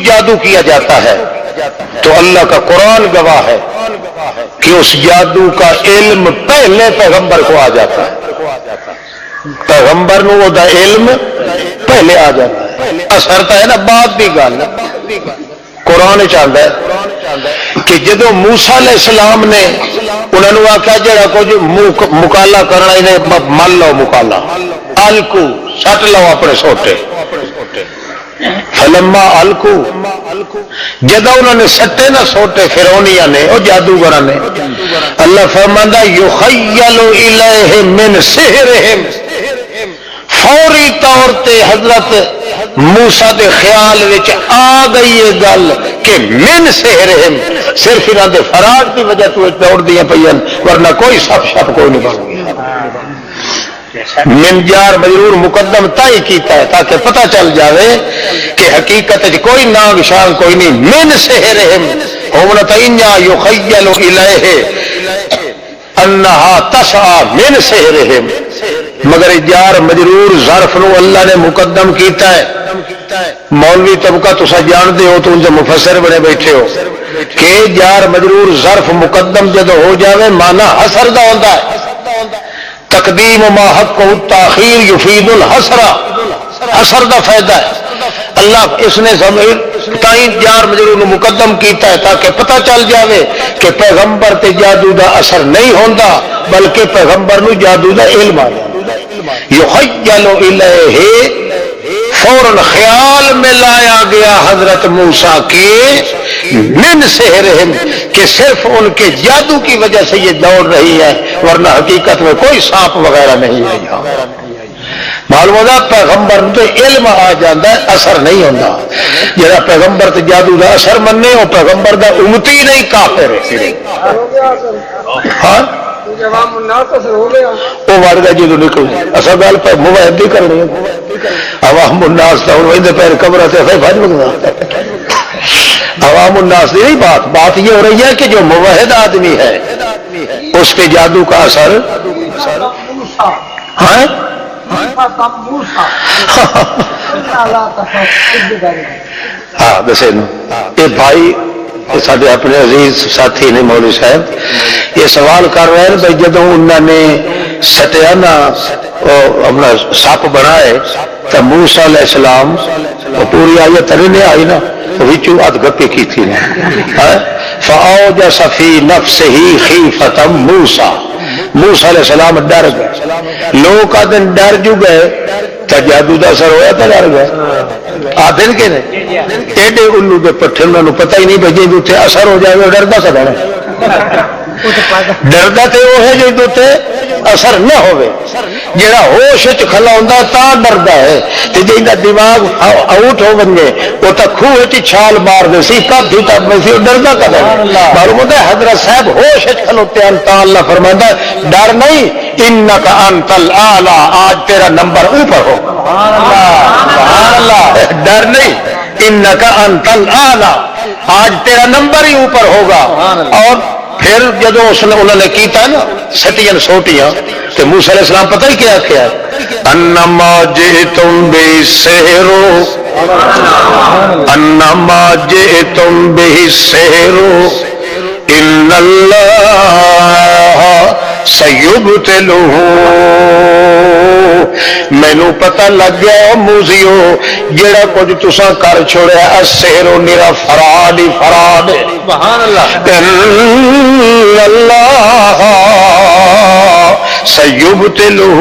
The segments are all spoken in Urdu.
جادو کیا جاتا ہے تو اللہ کا قرآن گواہ ہے کہ اس جادو کا علم پہلے پیغمبر کو آ جاتا ہے، پیغمبر نو وہ دا علم پہلے آ جاتا ہے، اثر تو ہے نا بعد دی گل۔ قرآن چاہتا ہے کہ جدو موسیٰ علیہ السلام نے انہوں نے آخیا جڑا کچھ مکالا کرنا انہیں مل لو، مکالا الکو سٹ لو اپنے سوٹے، فلما الکو جدو انہوں نے سٹے نہ سوٹے فرعونیاں نے اور جادوگر نے، اللہ فرماندا یخیل الیہ من سحرہم، فوری طور تے حضرت موسیٰ دے خیال وچ آ گئی یہ گل کہ من سحرہم، صرف انہاں دے فراڈ کی وجہ تو دوڑ دیاں پئیاں، ورنہ کوئی سب شپ کوئی نہیں بن گیا۔ من جار مجرور مقدم تائی کیتا ہے تاکہ پتہ چل جاوے کہ حقیقت کوئی نام شان کوئی نہیں، من سحرہم ہونا تا انہا یخیل الیہ انہا تسعى من سحرہم، مگر جار مجرور ظرف نو اللہ نے مقدم کیتا ہے۔ مولوی طبقہ تسا جان دے ہو تو ان سے مفسر بنے بیٹھے ہو کہ جار مجرور ظرف مقدم جدو ہو جاوے مانا حسر دا ہوندا ہے، تقدیم ما حق کو تاخیر یفید الحسر، حسر دا فائدہ ہے۔ اللہ اس نے تائیں جار مجرور نو مقدم کیتا ہے تاکہ پتہ چل جاوے کہ پیغمبر تے جادو دا اثر نہیں ہوندا بلکہ پیغمبر نو جادو دا علم آ جاتا۔ یخیل الیہ فوراً خیال میں لایا گیا حضرت موسیٰ کے من سحرہم کہ صرف ان کے جادو کی وجہ سے یہ دوڑ رہی ہے، ورنہ حقیقت میں کوئی سانپ وغیرہ نہیں ہے یہاں۔ معلوم ہوتا پیغمبر تو علم آ جاتا ہے، اثر نہیں ہوتا۔ جہاں پیغمبر تے جادو دا اثر مننے وہ پیغمبر دا امتی نہیں کافر ہے۔ ہاں وہ مر گیا جدو نکل اصل گل پہ موحد نہیں کرنی، عوام الناس تو ہوں پیر قبر سے بج لگنا، عوام الناس کی نہیں بات، بات یہ ہو رہی ہے کہ جو موحد آدمی ہے اس کے جادو کا اثر ہاں ہاں ویسے یہ بھائی سارے اپنے عزیز ساتھی نے مولوی صاحب یہ سوال کر رہے ہیں بھائی جدو انہوں نے سٹیا نا اپنا سپ بنائے تو موسیٰ علیہ السلام وہ پوری آیت نہیں آئی نا وچوں اد گپی کی تھی فاوجس فی نفسہ خیفۃ موسیٰ، موسیٰ علیہ السلام ڈر گئے، لوگ آدھن ڈر جو گئے تو جادو دا اثر ہویا تو ڈر گئے آدھن کے نہیں ایڈے الو دے پٹھے انہوں نے پتہ ہی نہیں بھائی جو تے اثر ہو جائے وہ ڈردا سا ڈر ڈردا تے وہ ہے جو تے اثر نہ ہوئے، جڑا ہوش وچ کھلا ہوندا تا ڈردا ہے تے جیندا دماغ آؤٹ ہو ونجے وہ تا کھوہ وچ چھال مار دے سی کب بھی تب میں سی ڈردا کدا معلوم ہوتا ہے حضرت صاحب ہوش وچ کھلوتے ہیں تا اللہ فرماندا ہے ڈر نہیں انک انت الاعلی، آج تیرا نمبر اوپر ہوگا، سبحان اللہ، ڈر نہیں انک انت الاعلی، آج تیرا نمبر ہی اوپر ہوگا۔ اور پھر جدو انہوں نے کیتا نا سٹیاں سوٹیاں تو موسیٰ علیہ السلام پتہ ہی کیا کیا انما جئتم بالسحر انما جئتم بالسحر ان اللہ سیبطلہ، مینو پتہ لگ گیا موزیو جڑا کچھ تساں کر چھوڑیا السحر میرا فراد ہی فراد، سبحان اللہ، ان اللہ سیبطلہ،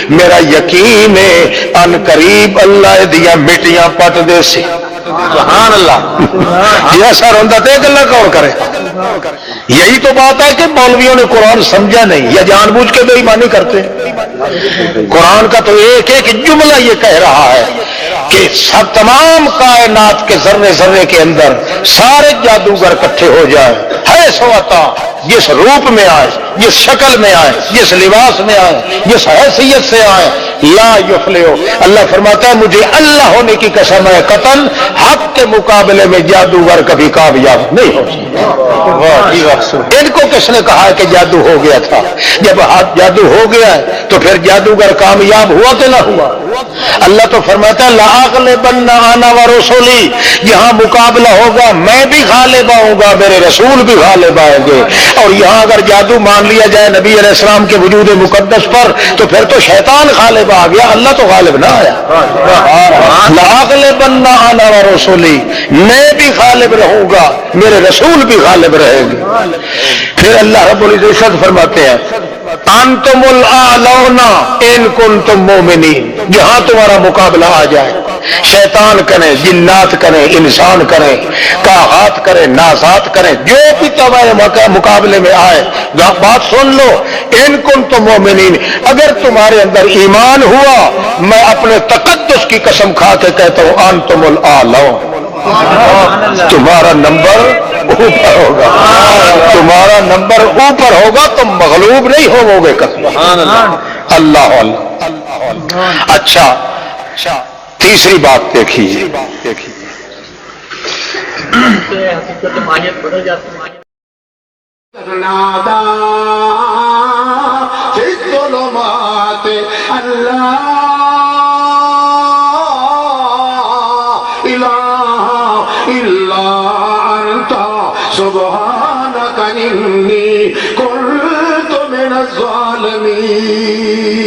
میرا یقین ہے ان قریب اللہ دیا مٹیاں پٹ دے سی، سبحان اللہ، یہ اثر ہوتا تو گلا کون کرے۔ یہی تو بات ہے کہ مولویوں نے قرآن سمجھا نہیں یا جان بوجھ کے بے ایمانی کرتے ہیں۔ قرآن کا تو ایک ایک جملہ یہ کہہ رہا ہے کہ سب تمام کائنات کے ذرے ذرے کے اندر سارے جادوگر اکٹھے ہو جائے ہے سوتا جس روپ میں آئے، جس شکل میں آئے، جس لباس میں آئے، جس حیثیت سے آئے، لا یفلحو، اللہ فرماتا ہے مجھے اللہ ہونے کی قسم ہے قطعاً حق کے مقابلے میں جادوگر کبھی کامیاب نہیں ہو سکتا۔ ان کو کس نے کہا کہ جادو ہو گیا تھا؟ جب جادو ہو گیا ہے تو پھر جادوگر کامیاب ہوا کہ نہ ہوا؟ اللہ تو فرماتا ہے لأغلبن انا ورسلی، یہاں مقابلہ ہوگا میں بھی غالب آؤں گا، میرے رسول بھی غالب آئیں گے۔ اور یہاں اگر جادو مان لیا جائے نبی علیہ السلام کے وجود مقدس پر تو پھر تو شیطان غالب آ گیا، اللہ تو غالب نہ آیا۔ لأغلبن انا ورسلی، میں بھی غالب رہوں گا، میرے رسول بھی غالب رہے گے۔ پھر اللہ رب العزت فرماتے ہیں انتم الاعلون ان کنتم مومنین، جہاں تمہارا مقابلہ آ جائے، شیطان کریں، جنات کریں، انسان کریں، کاہات کریں، نازات کریں، جو بھی تمہارے مقابلے میں آئے، بات سن لو، ان کنتم مومنین، اگر تمہارے اندر ایمان ہوا، میں اپنے تقدس کی قسم کھا کے کہتا ہوں انتم الاعلون، تمہارا نمبر اوپر ہوگا، تمہارا نمبر اوپر ہوگا، تم مغلوب نہیں ہوو گے کبھی۔ اللہ اللہ۔ اچھا تیسری بات دیکھیے، نادا فی الظلمات اللہ الہ الا انت سبحانک انی کنت من الظالمین۔